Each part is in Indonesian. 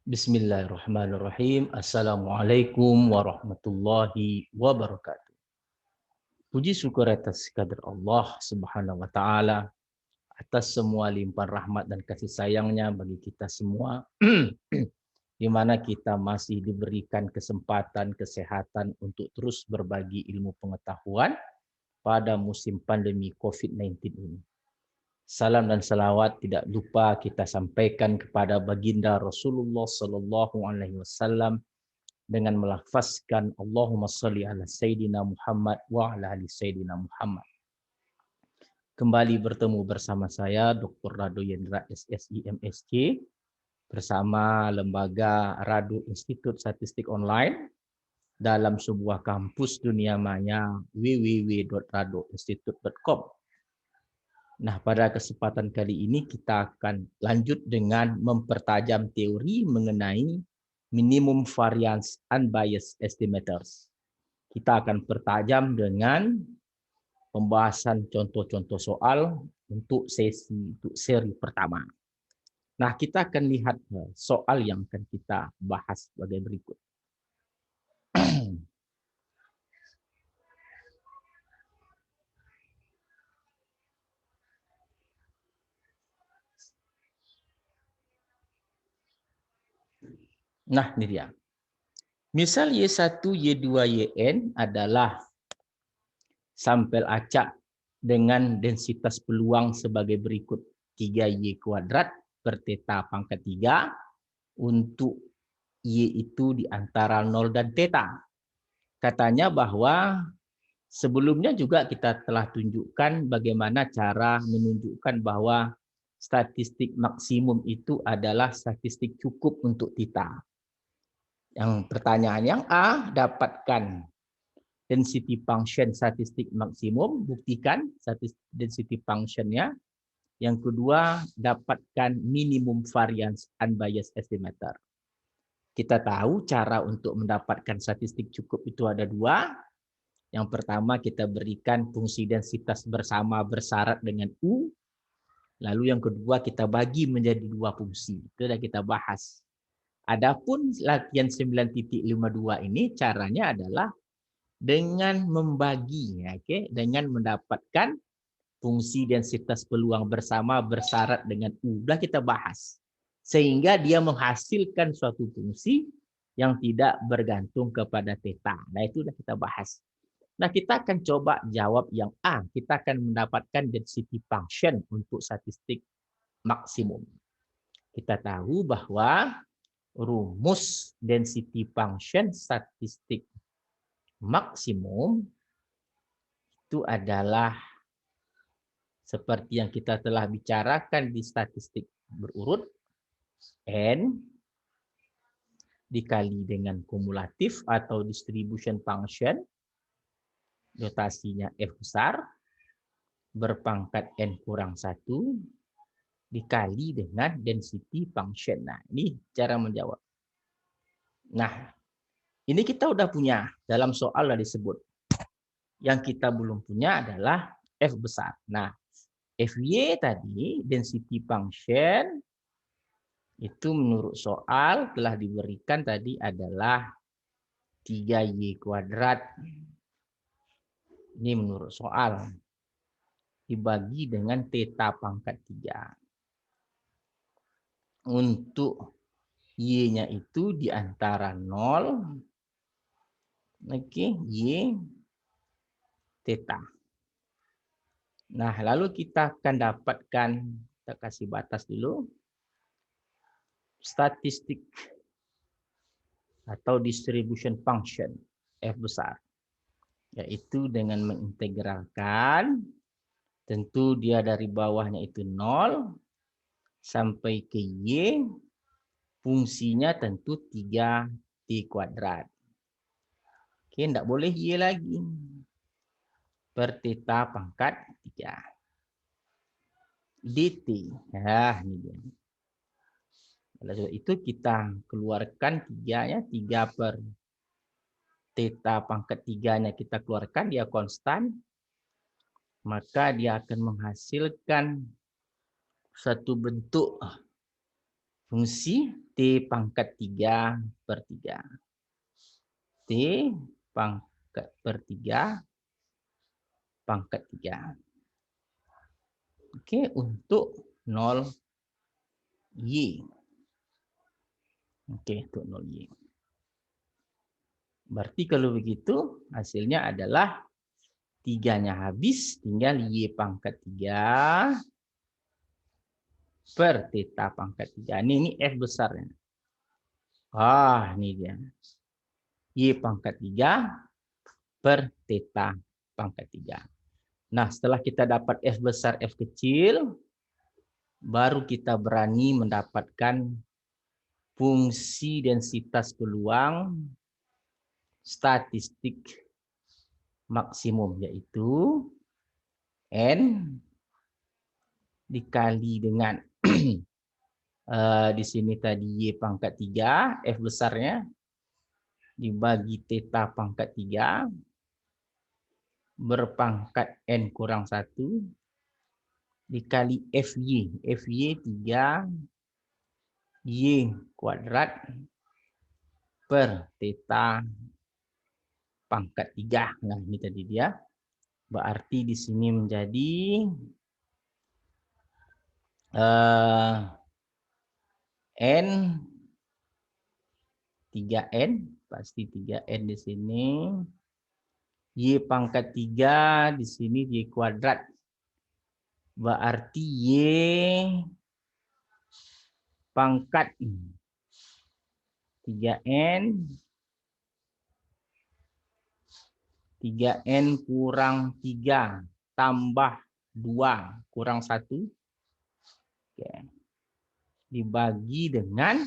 Bismillahirrahmanirrahim. Assalamualaikum warahmatullahi wabarakatuh. Puji syukur atas kehadirat Allah Subhanahu wa taala atas semua limpahan rahmat dan kasih sayangnya bagi kita semua di mana kita masih diberikan kesempatan kesehatan untuk terus berbagi ilmu pengetahuan pada musim pandemi COVID-19 ini. Salam dan salawat tidak lupa kita sampaikan kepada baginda Rasulullah Sallallahu Alaihi Wasallam dengan melafazkan Allahumma salli ala Sayyidina Muhammad wa ala ali Sayyidina Muhammad. Kembali bertemu bersama saya Dr. Rado Yendra SSI MSc bersama lembaga Rado Institut Statistik Online dalam sebuah kampus dunia maya www.radoinstitute.com. Nah, pada kesempatan kali ini kita akan lanjut dengan mempertajam teori mengenai minimum variance unbiased estimators. Kita akan pertajam dengan pembahasan contoh-contoh soal untuk seri pertama. Nah, kita akan lihat soal yang akan kita bahas sebagai berikut. Nah, ini dia. Misal Y1, Y2, Yn adalah sampel acak dengan densitas peluang sebagai berikut. 3Y kuadrat per theta pangkat 3 untuk Y itu di antara 0 dan theta. Katanya bahwa sebelumnya juga kita telah tunjukkan bagaimana cara menunjukkan bahwa statistik maksimum itu adalah statistik cukup untuk theta. Yang pertanyaan yang A, dapatkan density function statistik maksimum, buktikan density functionnya. Yang kedua, dapatkan minimum variance unbiased estimator. Kita tahu cara untuk mendapatkan statistik cukup itu ada dua. Yang pertama kita berikan fungsi densitas bersama bersyarat dengan U. Lalu yang kedua kita bagi menjadi dua fungsi. Itu sudah kita bahas. Adapun latihan 9.52 ini caranya adalah dengan membagi, dengan mendapatkan fungsi densitas peluang bersama bersyarat dengan U. Sudah kita bahas. Sehingga dia menghasilkan suatu fungsi yang tidak bergantung kepada theta. Nah, itu sudah kita bahas. Nah, kita akan coba jawab yang A. Kita akan mendapatkan density function untuk statistik maksimum. Kita tahu bahwa rumus density function statistik maksimum itu adalah seperti yang kita telah bicarakan di statistik berurut, N dikali dengan kumulatif atau distribution function, notasinya F besar, berpangkat N kurang 1, dikali dengan density function. Nah, ini cara menjawab. Nah, ini kita udah punya dalam soal sudah disebut. Yang kita belum punya adalah F besar. Nah, Fy tadi, density function, itu menurut soal telah diberikan tadi adalah 3Y kuadrat. Ini menurut soal. Dibagi dengan theta pangkat 3. Untuk Y-nya itu di antara 0, Y, theta. Nah, lalu kita akan dapatkan, kita kasih batas dulu, statistik atau distribution function F besar. Yaitu dengan mengintegralkan, tentu dia dari bawahnya itu 0, sampai ke Y, fungsinya tentu 3T kuadrat. Oke, tidak boleh Y lagi. Per theta pangkat 3. dt. Nah, ini dia. Oleh itu kita keluarkan 3-nya, 3 per theta pangkat 3-nya kita keluarkan, dia konstan. Maka dia akan menghasilkan satu bentuk Fungsi T pangkat 3 per 3. T pangkat per 3 pangkat 3. Oke, untuk 0 Y. Oke, untuk 0 Y. Berarti kalau begitu hasilnya adalah 3-nya habis, tinggal Y pangkat 3 per theta pangkat 3. Ini F besarnya. Ini dia. Y pangkat 3 per theta pangkat 3. Nah, setelah kita dapat F besar, F kecil, baru kita berani mendapatkan fungsi densitas peluang statistik maksimum, yaitu N dikali dengan di sini tadi Y pangkat 3, F besarnya, dibagi theta pangkat 3, berpangkat N kurang 1, dikali FY. FY 3 Y kuadrat per theta pangkat 3. Nah, ini tadi dia. Berarti di sini menjadi N 3N, pasti 3N di sini. Y pangkat 3 di sini Y kuadrat. Berarti Y pangkat 3N 3N kurang 3 tambah 2 kurang 1. Oke. Dibagi dengan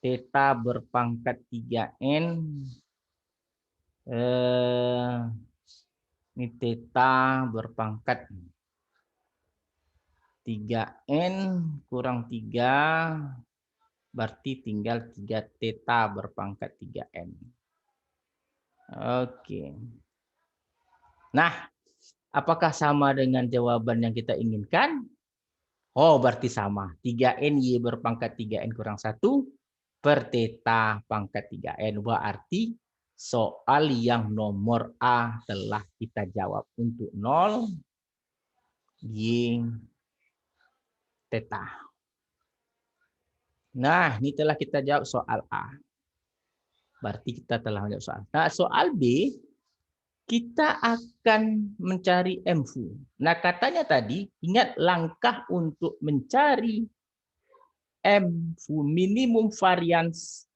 theta berpangkat 3N. Ini theta berpangkat 3N kurang 3. Berarti tinggal 3 theta berpangkat 3N. Oke. Nah, apakah sama dengan jawaban yang kita inginkan? Oh, berarti sama. 3N Y berpangkat 3N kurang 1 per theta pangkat 3N. Berarti soal yang nomor A telah kita jawab untuk 0 Y theta. Nah, ini telah kita jawab soal A. Berarti kita telah menjawab soal. Nah, soal B, kita akan mencari MFU. Nah, katanya tadi, ingat langkah untuk mencari MFU, minimum variance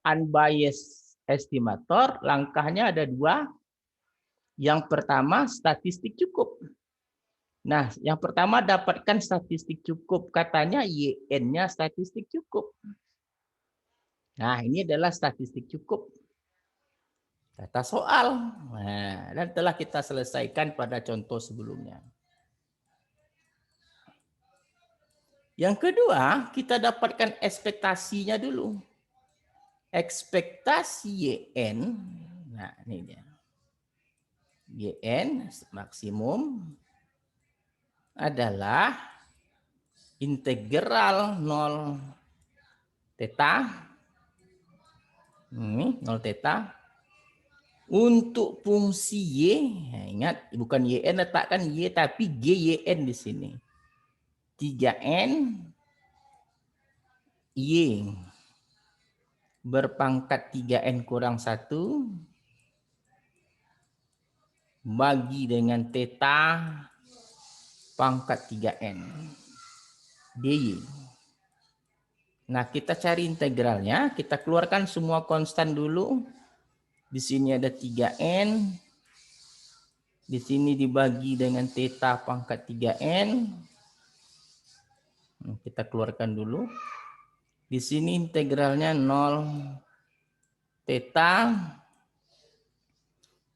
unbiased estimator, langkahnya ada 2. Yang pertama, statistik cukup. Nah, yang pertama dapatkan statistik cukup. Katanya YN-nya statistik cukup. Nah, ini adalah statistik cukup. Kata soal. Nah, dan telah kita selesaikan pada contoh sebelumnya. Yang kedua, kita dapatkan ekspektasinya dulu. Ekspektasi YN. Nah, ini dia. YN maksimum adalah integral 0 theta. Ini 0 theta. Untuk fungsi Y, nah ingat bukan YN letakkan Y tapi GYN di sini. 3N Y berpangkat 3N kurang 1 bagi dengan theta pangkat 3N DY. Nah, kita cari integralnya, kita keluarkan semua konstan dulu. Di sini ada 3N. Di sini dibagi dengan theta pangkat 3N. Kita keluarkan dulu. Di sini integralnya 0 theta.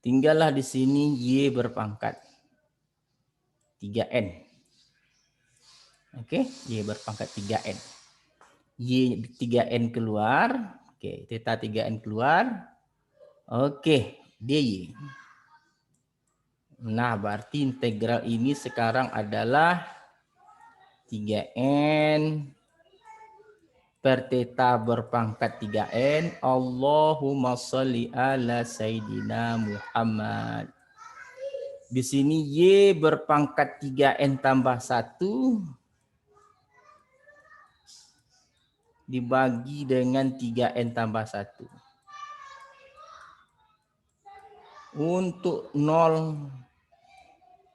Tinggallah di sini Y berpangkat 3N. Oke, Y berpangkat 3N. Y 3N keluar. Oke, theta 3N keluar. Oke, DY. Nah, berarti integral ini sekarang adalah 3N per theta berpangkat 3n. Allahumma sholli ala Sayyidina Muhammad. Di sini Y berpangkat 3n tambah 1 dibagi dengan 3n tambah 1. Untuk 0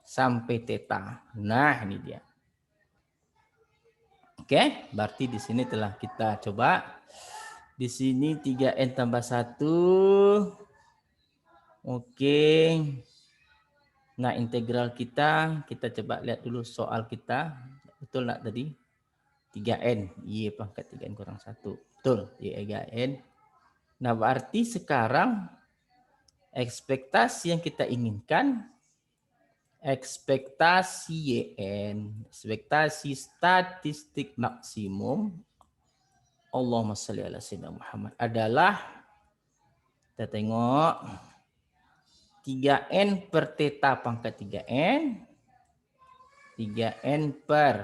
sampai theta. Nah, ini dia. Oke, berarti di sini telah kita coba. Di sini 3n tambah 1. Oke. Nah, integral kita coba lihat dulu soal kita. Betul nggak tadi? 3n. Y pangkat 3n kurang 1. Betul, Y 3n. Nah, berarti sekarang ekspektasi yang kita inginkan, ekspektasi YN, ekspektasi statistik maksimum, Allahumma sholli ala Sayyidina Muhammad, adalah, kita tengok, 3n per theta pangkat 3n, 3n per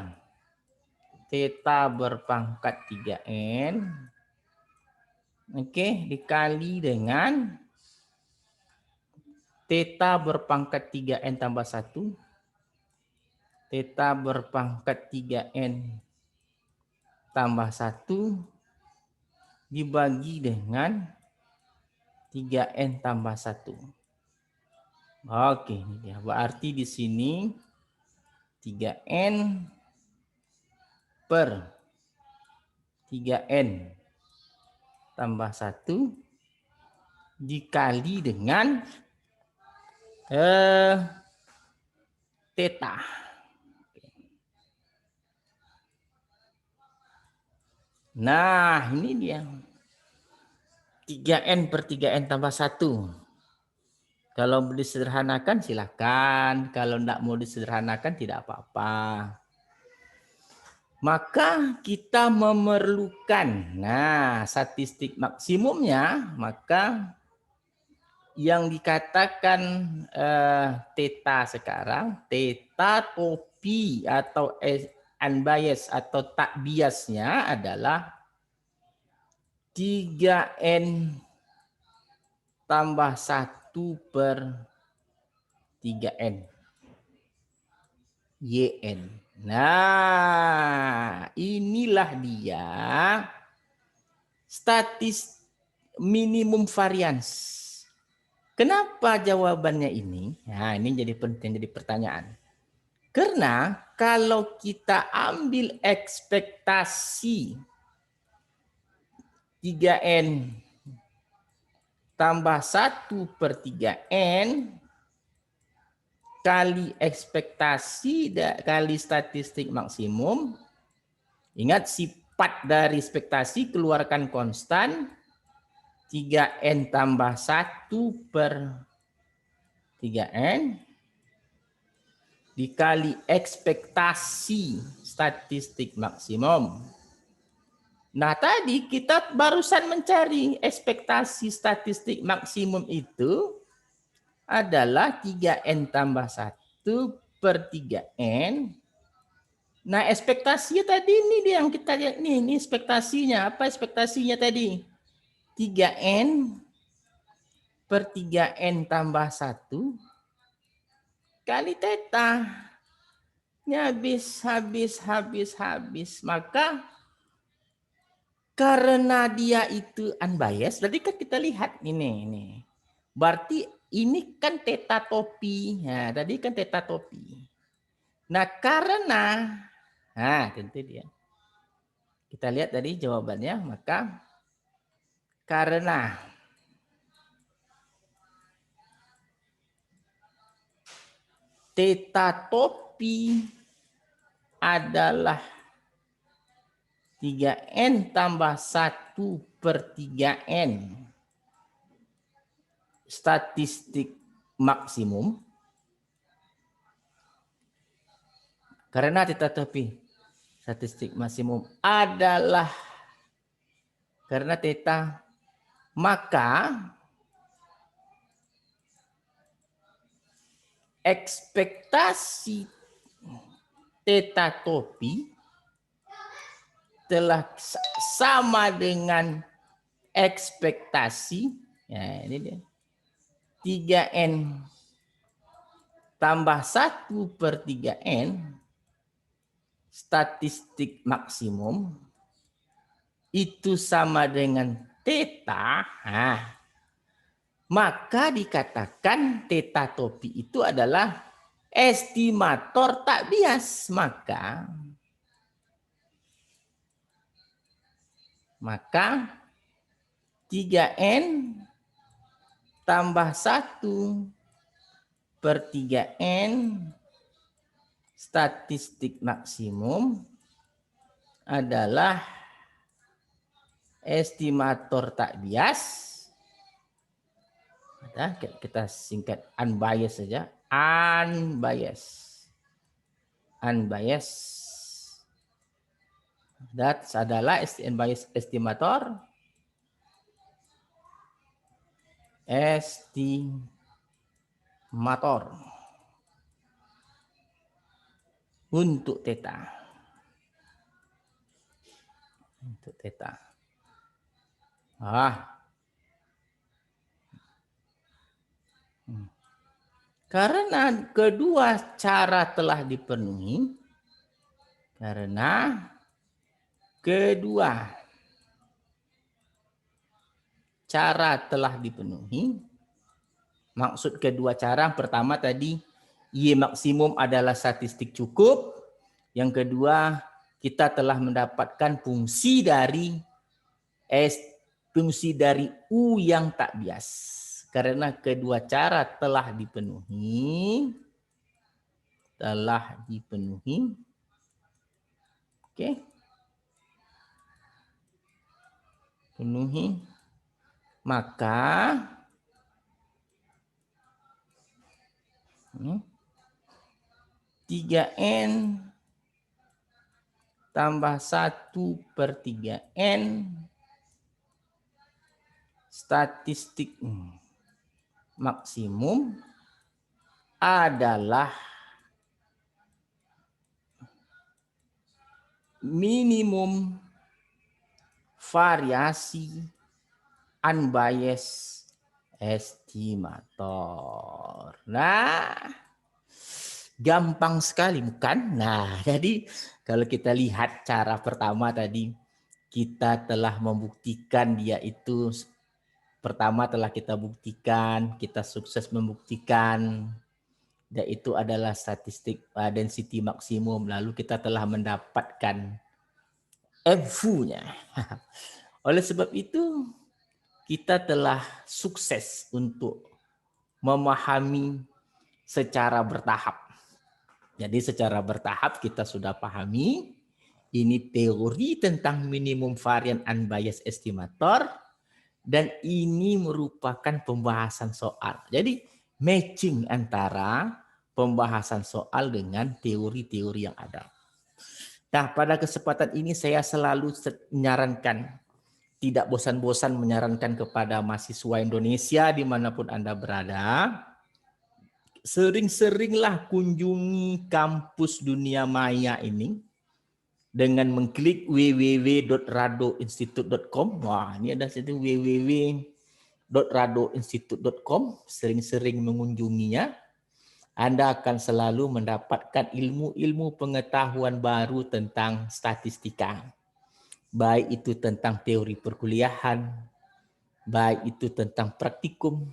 theta berpangkat 3n, oke, dikali dengan theta berpangkat 3n tambah 1, theta berpangkat 3n tambah 1 dibagi dengan 3n tambah 1. Oke, ini dia. Berarti di sini 3n per 3n tambah 1 dikali dengan theta. Nah, ini dia. 3n per 3n tambah 1. Kalau mau disederhanakan silakan. Kalau tidak mau disederhanakan tidak apa-apa. Maka kita memerlukan, nah, statistik maksimumnya, maka yang dikatakan theta sekarang, theta topi atau unbiased atau tak biasnya adalah 3n tambah 1 per 3n YN. Nah, inilah dia statis minimum varians. Kenapa jawabannya ini? Nah, ini jadi penting, jadi pertanyaan. Karena kalau kita ambil ekspektasi 3n tambah 1 per 3n kali ekspektasi kali statistik maksimum. Ingat sifat dari ekspektasi keluarkan konstan 3n tambah 1 per 3n dikali ekspektasi statistik maksimum. Nah, tadi kita barusan mencari ekspektasi statistik maksimum itu adalah 3n tambah 1 per 3n. Nah, ekspektasinya tadi ini dia yang kita lihat nih. Ini ekspektasinya. Apa ekspektasinya tadi? 3n per 3n tambah 1 kali theta. Ini habis. Maka karena dia itu unbiased, tadi kan kita lihat ini. Berarti ini kan theta topi. Nah, tadi kan theta topi. Nah, karena, nah tentu dia. Kita lihat tadi jawabannya, maka karena theta topi adalah 3n tambah 1 per 3n statistik maksimum. Karena theta topi statistik maksimum adalah karena theta, maka ekspektasi theta topi telah sama dengan ekspektasi. Ya, ini dia. 3N tambah 1/3N statistik maksimum itu sama dengan theta. Nah, maka dikatakan theta topi itu adalah estimator tak bias. Maka 3N tambah 1/3N statistik maksimum adalah estimator tak bias. Kita singkat unbiased saja. Unbiased. That adalah unbiased estimator. Untuk theta. Karena kedua cara telah dipenuhi, maksud kedua cara, pertama tadi Y maksimum adalah statistik cukup, yang kedua kita telah mendapatkan fungsi dari U yang tak bias. Karena kedua cara telah dipenuhi. Oke. Penuhi. Maka 3N tambah 1/3N statistik maksimum adalah minimum variasi unbiased estimator. Nah, gampang sekali bukan? Nah, jadi kalau kita lihat cara pertama tadi, kita telah membuktikan dia itu, pertama telah kita buktikan, kita sukses membuktikan dia itu adalah statistik density maksimum, lalu kita telah mendapatkan FU-nya. Oleh sebab itu, kita telah sukses untuk memahami secara bertahap. Jadi secara bertahap kita sudah pahami ini teori tentang minimum varian unbiased estimator, dan ini merupakan pembahasan soal. Jadi matching antara pembahasan soal dengan teori-teori yang ada. Nah, pada kesempatan ini saya selalu menyarankan, tidak bosan-bosan menyarankan kepada mahasiswa Indonesia dimanapun Anda berada, sering-seringlah kunjungi kampus dunia maya ini dengan mengklik www.radoinstitute.com. Wah, ini ada situ www.radoinstitute.com. Sering-sering mengunjunginya. Anda akan selalu mendapatkan ilmu-ilmu pengetahuan baru tentang statistika. Baik itu tentang teori perkuliahan, baik itu tentang praktikum,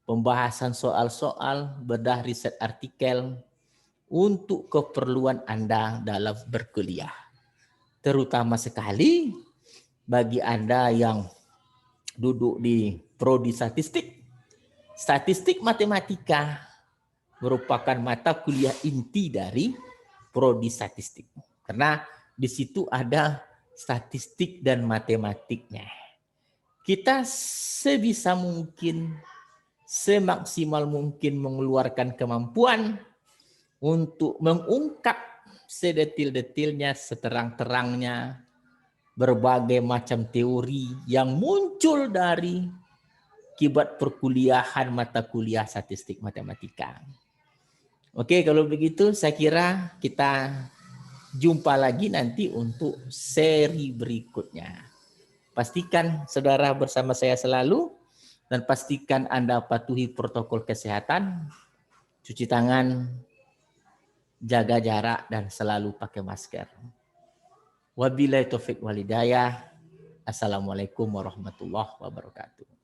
pembahasan soal-soal, bedah riset artikel, untuk keperluan Anda dalam berkuliah. Terutama sekali bagi Anda yang duduk di prodi statistik. Statistik matematika merupakan mata kuliah inti dari prodi statistik. Karena di situ ada statistik dan matematiknya. Kita sebisa mungkin, semaksimal mungkin mengeluarkan kemampuan untuk mengungkap sedetil-detilnya, seterang-terangnya berbagai macam teori yang muncul dari akibat perkuliahan mata kuliah statistik matematika. Oke, kalau begitu saya kira kita Jumpa lagi nanti untuk seri berikutnya. Pastikan saudara bersama saya selalu dan pastikan Anda patuhi protokol kesehatan, cuci tangan, jaga jarak dan selalu pakai masker. Wabillahi taufik walhidayah. Assalamualaikum warahmatullahi wabarakatuh.